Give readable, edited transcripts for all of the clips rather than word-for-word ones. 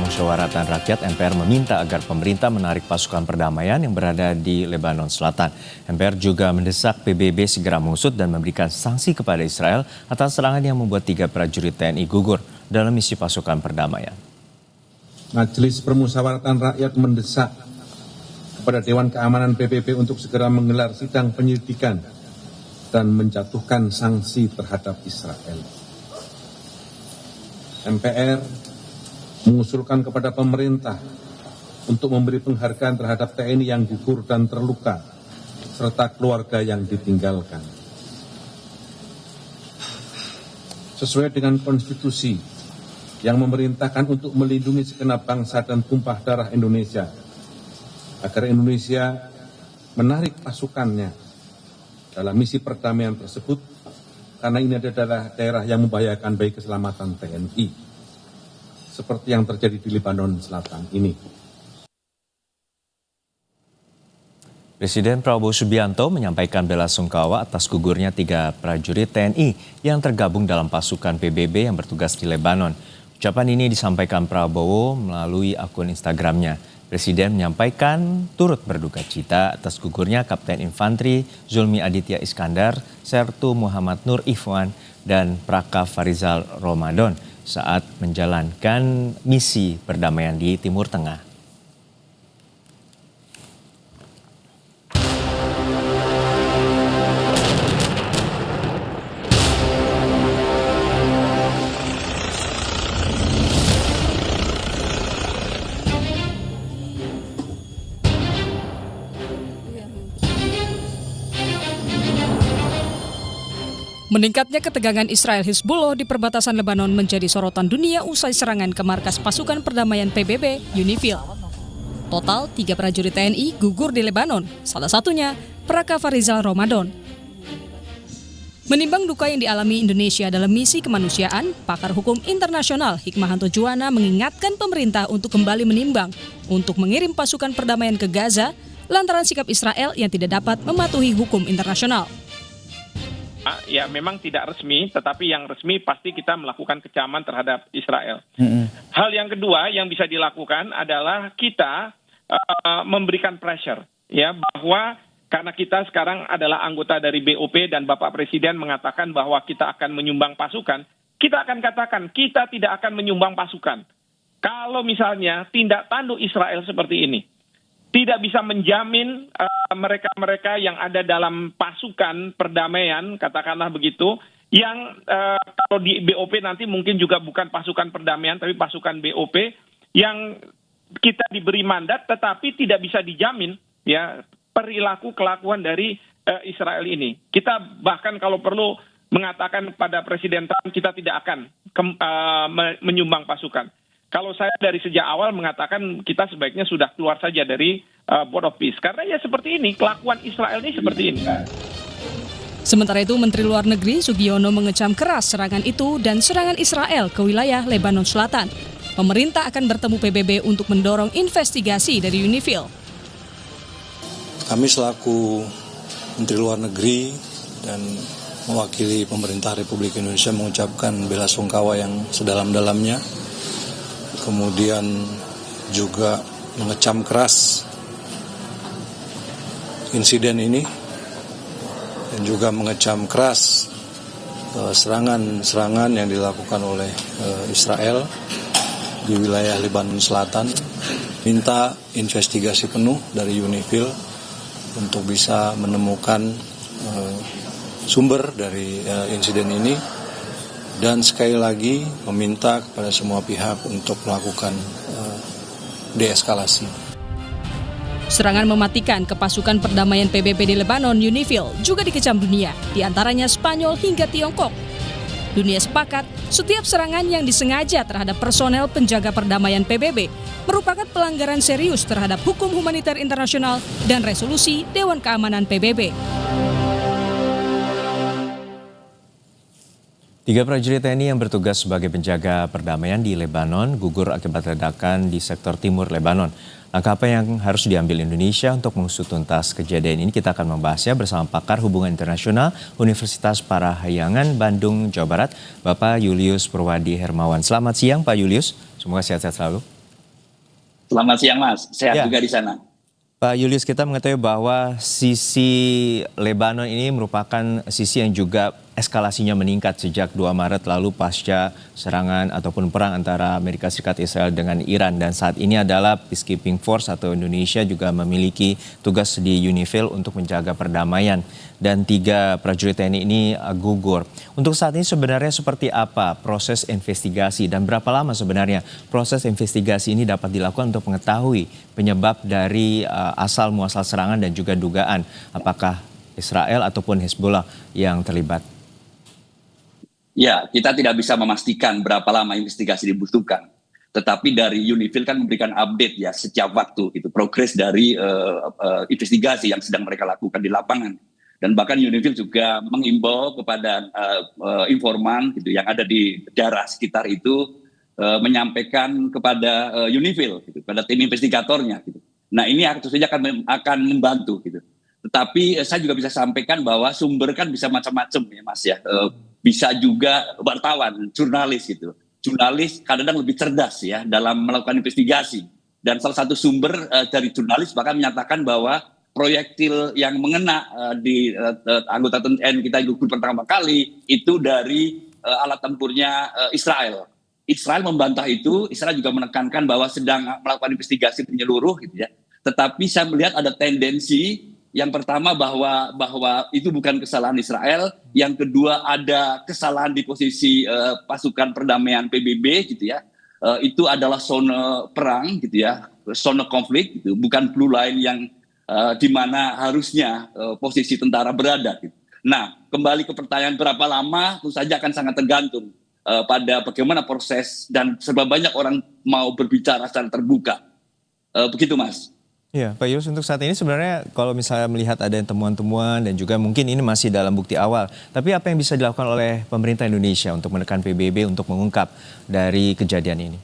Permusyawaratan Rakyat MPR meminta agar pemerintah menarik pasukan perdamaian yang berada di Lebanon Selatan. MPR juga mendesak PBB segera mengusut dan memberikan sanksi kepada Israel atas serangan yang membuat 3 prajurit TNI gugur dalam misi pasukan perdamaian. Majelis Permusyawaratan Rakyat mendesak kepada Dewan Keamanan PBB untuk segera menggelar sidang penyelidikan dan menjatuhkan sanksi terhadap Israel. MPR mengusulkan kepada pemerintah untuk memberi penghargaan terhadap TNI yang gugur dan terluka, serta keluarga yang ditinggalkan. Sesuai dengan konstitusi yang memerintahkan untuk melindungi segenap bangsa dan tumpah darah Indonesia, agar Indonesia menarik pasukannya dalam misi perdamaian tersebut, karena ini adalah daerah yang membahayakan bagi keselamatan TNI, seperti yang terjadi di Lebanon Selatan ini. Presiden Prabowo Subianto menyampaikan belasungkawa atas gugurnya 3 prajurit TNI yang tergabung dalam pasukan PBB yang bertugas di Lebanon. Ucapan ini disampaikan Prabowo melalui akun Instagramnya. Presiden menyampaikan turut berduka cita atas gugurnya Kapten Infantri Zulmi Aditya Iskandar, Sertu Muhammad Nur Ifwan, dan Praka Farizal Ramadan saat menjalankan misi perdamaian di Timur Tengah. Meningkatnya ketegangan Israel-Hizbullah di perbatasan Lebanon menjadi sorotan dunia usai serangan ke markas pasukan perdamaian PBB, UNIFIL. Total 3 prajurit TNI gugur di Lebanon, salah satunya Praka Farizal Ramadan. Menimbang duka yang dialami Indonesia dalam misi kemanusiaan, pakar hukum internasional Hikmahanto Juwana mengingatkan pemerintah untuk kembali menimbang untuk mengirim pasukan perdamaian ke Gaza lantaran sikap Israel yang tidak dapat mematuhi hukum internasional. Ya memang tidak resmi, tetapi yang resmi pasti kita melakukan kecaman terhadap Israel. Hal yang kedua yang bisa dilakukan adalah kita memberikan pressure, ya, bahwa karena kita sekarang adalah anggota dari BOP dan Bapak Presiden mengatakan bahwa kita akan menyumbang pasukan, kita akan katakan kita tidak akan menyumbang pasukan. Kalau misalnya tindak tanduk Israel seperti ini tidak bisa menjamin mereka-mereka yang ada dalam pasukan perdamaian, katakanlah begitu, yang kalau di BOP nanti mungkin juga bukan pasukan perdamaian, tapi pasukan BOP yang kita diberi mandat, tetapi tidak bisa dijamin ya perilaku kelakuan dari Israel ini. Kita bahkan kalau perlu mengatakan pada Presiden Trump kita tidak akan menyumbang pasukan. Kalau saya dari sejak awal mengatakan kita sebaiknya sudah keluar saja dari Board of Peace. Karena ya seperti ini, kelakuan Israel ini seperti ini. Sementara itu, Menteri Luar Negeri Sugiono mengecam keras serangan itu dan serangan Israel ke wilayah Lebanon Selatan. Pemerintah akan bertemu PBB untuk mendorong investigasi dari UNIFIL. Kami selaku Menteri Luar Negeri dan mewakili pemerintah Republik Indonesia mengucapkan belasungkawa yang sedalam-dalamnya. Kemudian juga mengecam keras insiden ini dan juga mengecam keras serangan-serangan yang dilakukan oleh Israel di wilayah Lebanon Selatan. Minta investigasi penuh dari UNIFIL untuk bisa menemukan sumber dari insiden ini. Dan sekali lagi meminta kepada semua pihak untuk melakukan deeskalasi. Serangan mematikan ke pasukan perdamaian PBB di Lebanon, UNIFIL, juga dikecam dunia, diantaranya Spanyol hingga Tiongkok. Dunia sepakat, setiap serangan yang disengaja terhadap personel penjaga perdamaian PBB merupakan pelanggaran serius terhadap hukum humaniter internasional dan resolusi Dewan Keamanan PBB. 3 prajurit TNI yang bertugas sebagai penjaga perdamaian di Lebanon gugur akibat ledakan di sektor timur Lebanon. Langkah apa yang harus diambil Indonesia untuk mengusut tuntas kejadian ini? Kita akan membahasnya bersama pakar hubungan internasional Universitas Parahyangan, Bandung, Jawa Barat, Bapak Julius Purwadi Hermawan. Selamat siang Pak Julius, semoga sehat-sehat selalu. Selamat siang Mas, sehat Ya. juga di sana. Pak Julius, kita mengetahui bahwa sisi Lebanon ini merupakan sisi yang juga eskalasinya meningkat sejak 2 Maret lalu pasca serangan ataupun perang antara Amerika Serikat Israel dengan Iran. Dan saat ini adalah Peacekeeping Force atau Indonesia juga memiliki tugas di UNIFIL untuk menjaga perdamaian. Dan 3 prajurit TNI ini gugur. Untuk saat ini sebenarnya seperti apa proses investigasi dan berapa lama sebenarnya proses investigasi ini dapat dilakukan untuk mengetahui penyebab dari asal muasal serangan dan juga dugaan apakah Israel ataupun Hezbollah yang terlibat? Ya, kita tidak bisa memastikan berapa lama investigasi dibutuhkan. Tetapi dari UNIFIL kan memberikan update ya setiap waktu, itu progres dari investigasi yang sedang mereka lakukan di lapangan. Dan bahkan UNIFIL juga mengimbau kepada informan gitu yang ada di daerah sekitar itu menyampaikan kepada UNIFIL, gitu, pada tim investigatornya. Gitu. Nah ini tentu saja akan membantu. Gitu. Tetapi saya juga bisa sampaikan bahwa sumber kan bisa macam-macam ya Mas ya. Bisa juga wartawan, jurnalis gitu. Jurnalis kadang-kadang lebih cerdas ya dalam melakukan investigasi. Dan salah satu sumber dari jurnalis bahkan menyatakan bahwa proyektil yang mengena di anggota TNI kita gugur pertama kali itu dari alat tempurnya Israel. Israel membantah itu, Israel juga menekankan bahwa sedang melakukan investigasi menyeluruh gitu ya. Tetapi saya melihat ada tendensi yang pertama bahwa itu bukan kesalahan Israel, yang kedua ada kesalahan di posisi pasukan perdamaian PBB gitu ya. Itu adalah zona perang gitu ya, zona konflik gitu, bukan blue line yang di mana harusnya posisi tentara berada gitu. Nah, kembali ke pertanyaan berapa lama, tentu saja akan sangat tergantung pada bagaimana proses dan serba banyak orang mau berbicara secara terbuka. Begitu Mas. Ya, Pak Julius, untuk saat ini sebenarnya kalau misalnya melihat ada temuan-temuan dan juga mungkin ini masih dalam bukti awal, tapi apa yang bisa dilakukan oleh pemerintah Indonesia untuk menekan PBB untuk mengungkap dari kejadian ini?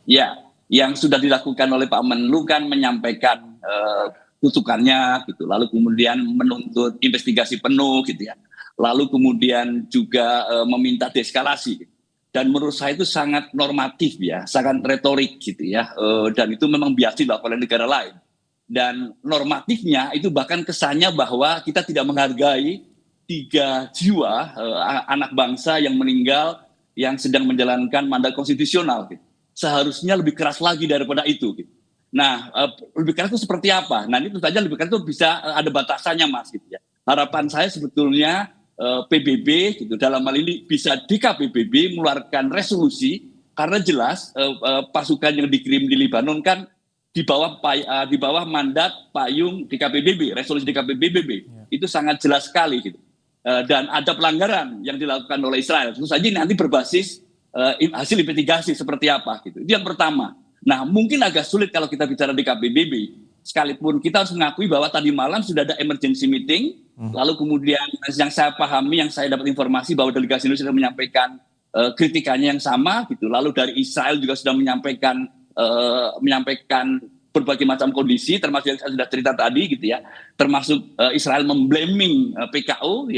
Ya, yang sudah dilakukan oleh Pak Menlu kan menyampaikan kutukannya gitu, lalu kemudian menuntut investigasi penuh gitu ya, lalu kemudian juga meminta deeskalasi. Dan menurut saya itu sangat normatif ya, sangat retorik gitu ya, dan itu memang biasa dilakukan oleh negara lain. Dan normatifnya itu bahkan kesannya bahwa kita tidak menghargai 3 jiwa anak bangsa yang meninggal yang sedang menjalankan mandat konstitusional. Gitu. Seharusnya lebih keras lagi daripada itu. Gitu. Nah, lebih keras itu seperti apa? Nah, ini tentu saja lebih keras itu bisa ada batasannya Mas. Gitu ya. Harapan saya sebetulnya PBB gitu dalam hal ini bisa DKPBB mengeluarkan resolusi karena jelas pasukan yang dikirim di Lebanon kan di bawah mandat payung DKPBB, resolusi DKPBB itu sangat jelas sekali gitu. Dan ada pelanggaran yang dilakukan oleh Israel. Tentu saja nanti berbasis hasil investigasi seperti apa gitu. Itu yang pertama. Nah, mungkin agak sulit kalau kita bicara DKPBB. Sekalipun kita harus mengakui bahwa tadi malam sudah ada emergency meeting, lalu kemudian yang saya pahami, yang saya dapat informasi bahwa delegasi Indonesia sudah menyampaikan kritikannya yang sama, gitu. Lalu dari Israel juga sudah menyampaikan berbagai macam kondisi, termasuk yang saya sudah cerita tadi, gitu ya, termasuk Israel memblaming PKO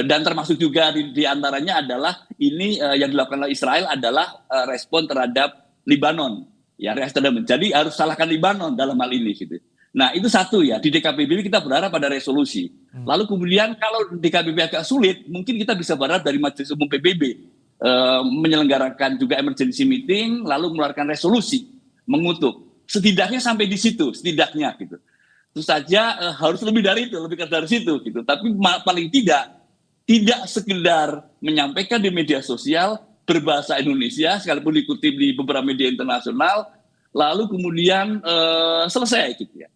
dan termasuk juga di antaranya adalah ini yang dilakukan oleh Israel adalah respon terhadap Lebanon. Ya, jadi harus salahkan Lebanon dalam hal ini gitu. Nah, itu satu ya, di DKPBB kita berharap pada resolusi. Lalu kemudian kalau DKPBB agak sulit, mungkin kita bisa berharap dari Majelis Umum PBB menyelenggarakan juga emergency meeting, lalu mengeluarkan resolusi, mengutuk. Setidaknya sampai di situ, setidaknya gitu. Tentu saja harus lebih dari itu, lebih dari situ gitu. Tapi paling tidak sekedar menyampaikan di media sosial berbahasa Indonesia, sekalipun dikutip di beberapa media internasional, lalu kemudian selesai gitu ya.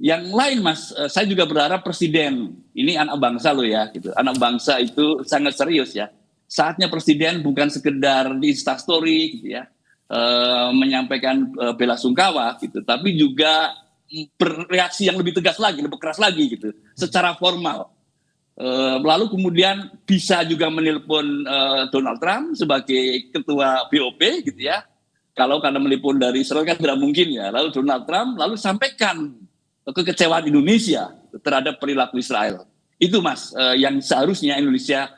Yang lain Mas, saya juga berharap presiden, ini anak bangsa loh ya, gitu. Anak bangsa itu sangat serius ya. Saatnya presiden bukan sekedar di Instastory gitu ya, menyampaikan bela sungkawa gitu, tapi juga bereaksi yang lebih tegas lagi, lebih keras lagi gitu, secara formal. Lalu kemudian bisa juga menelpon Donald Trump sebagai ketua BOP gitu ya. Kalau karena menelpon dari Israel kan tidak mungkin ya. Lalu Donald Trump lalu sampaikan kekecewaan Indonesia terhadap perilaku Israel. Itu Mas yang seharusnya Indonesia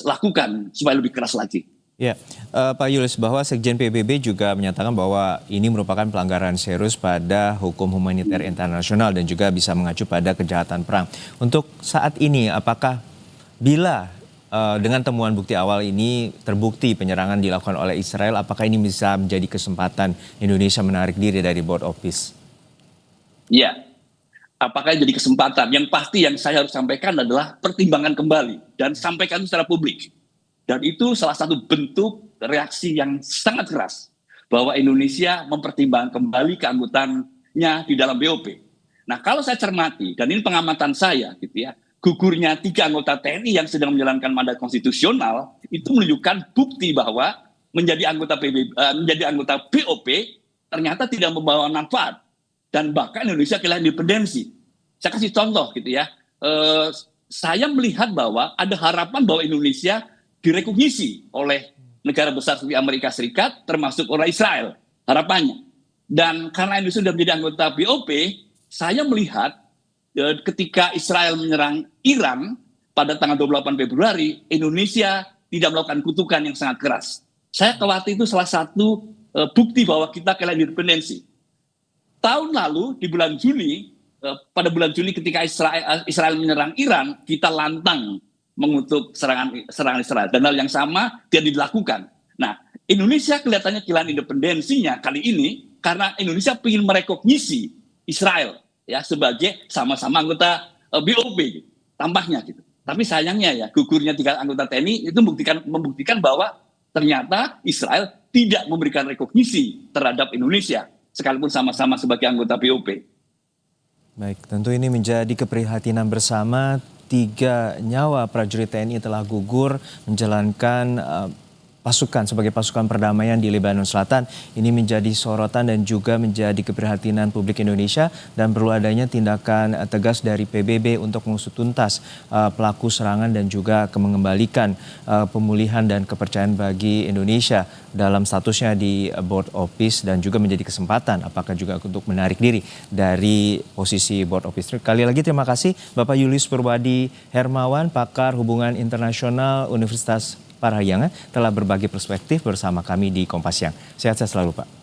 lakukan supaya lebih keras lagi. Ya, Pak Yulis, bahwa Sekjen PBB juga menyatakan bahwa ini merupakan pelanggaran serius pada hukum humaniter internasional dan juga bisa mengacu pada kejahatan perang. Untuk saat ini, apakah bila dengan temuan bukti awal ini terbukti penyerangan dilakukan oleh Israel, apakah ini bisa menjadi kesempatan Indonesia menarik diri dari Board of Peace? Ya, apakah jadi kesempatan? Yang pasti yang saya harus sampaikan adalah pertimbangan kembali dan sampaikan secara publik. Dan itu salah satu bentuk reaksi yang sangat keras bahwa Indonesia mempertimbangkan kembali keanggotaannya di dalam BOP. Nah, kalau saya cermati, dan ini pengamatan saya gitu ya, gugurnya 3 anggota TNI yang sedang menjalankan mandat konstitusional itu menunjukkan bukti bahwa menjadi anggota BOP ternyata tidak membawa manfaat dan bahkan Indonesia kehilangan independensi. Saya kasih contoh gitu ya. Saya melihat bahwa ada harapan bahwa Indonesia direkognisi oleh negara besar seperti Amerika Serikat, termasuk oleh Israel, harapannya. Dan karena Indonesia sudah menjadi anggota BOP, saya melihat ketika Israel menyerang Iran pada tanggal 28 Februari, Indonesia tidak melakukan kutukan yang sangat keras. Saya khawatir itu salah satu bukti bahwa kita kehilangan independensi. Tahun lalu, di bulan Juni, pada bulan Juli ketika Israel menyerang Iran, kita lantang mengutuk serangan Israel. Dan hal yang sama tidak dilakukan. Nah, Indonesia kelihatannya kehilangan independensinya kali ini karena Indonesia ingin merekognisi Israel ya sebagai sama-sama anggota BOP gitu, tampaknya gitu. Tapi sayangnya ya gugurnya 3 anggota TNI itu membuktikan bahwa ternyata Israel tidak memberikan rekognisi terhadap Indonesia sekalipun sama-sama sebagai anggota BOP. Baik, tentu ini menjadi keprihatinan bersama. 3 nyawa prajurit TNI telah gugur menjalankan pasukan sebagai pasukan perdamaian di Lebanon Selatan. Ini menjadi sorotan dan juga menjadi keprihatinan publik Indonesia dan perlu adanya tindakan tegas dari PBB untuk mengusut tuntas pelaku serangan dan juga mengembalikan pemulihan dan kepercayaan bagi Indonesia dalam statusnya di Board of Peace dan juga menjadi kesempatan apakah juga untuk menarik diri dari posisi Board of Peace. Kali lagi terima kasih Bapak Julius Purwadi Hermawan, pakar hubungan internasional Universitas Parahyangan telah berbagi perspektif bersama kami di Kompas Siang. Sehat-sehat selalu Pak.